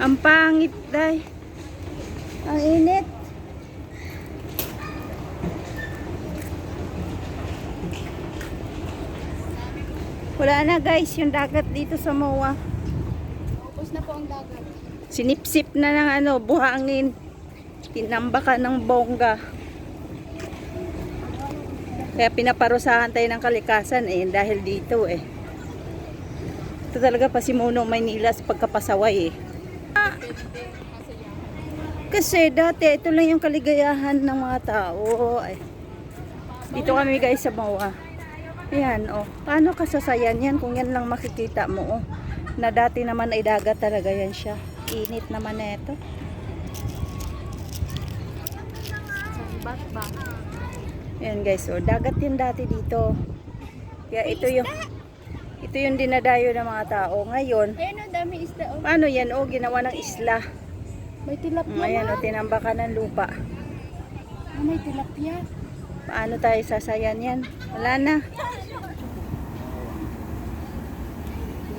Ang pangit, day. Ang init. Wala na guys, yung dagat dito sa MOA. Ubus na po ang dagat. Sinipsip na ng buhangin. Tinambakan ng bongga. Kaya pinaparusahan tayo ng kalikasan dahil dito Ito talaga pasimunong Maynila sa pagkapasaway Kasi dati ito lang yung kaligayahan ng mga tao Dito kami guys sa MOA. Ayan paano kasasayan yan kung yan lang makikita mo na dati naman ay dagat talaga yan siya. Init naman na ito. Ayan guys, dagat yun dati dito. Kaya ito yung dinadayo ng mga tao. Ngayon, Ayun dami isda. paano yan ginawa ng isla. May tilapia. Ayan tinambakan ng lupa. May tilapia. Paano tayo sasayan yan? Wala na.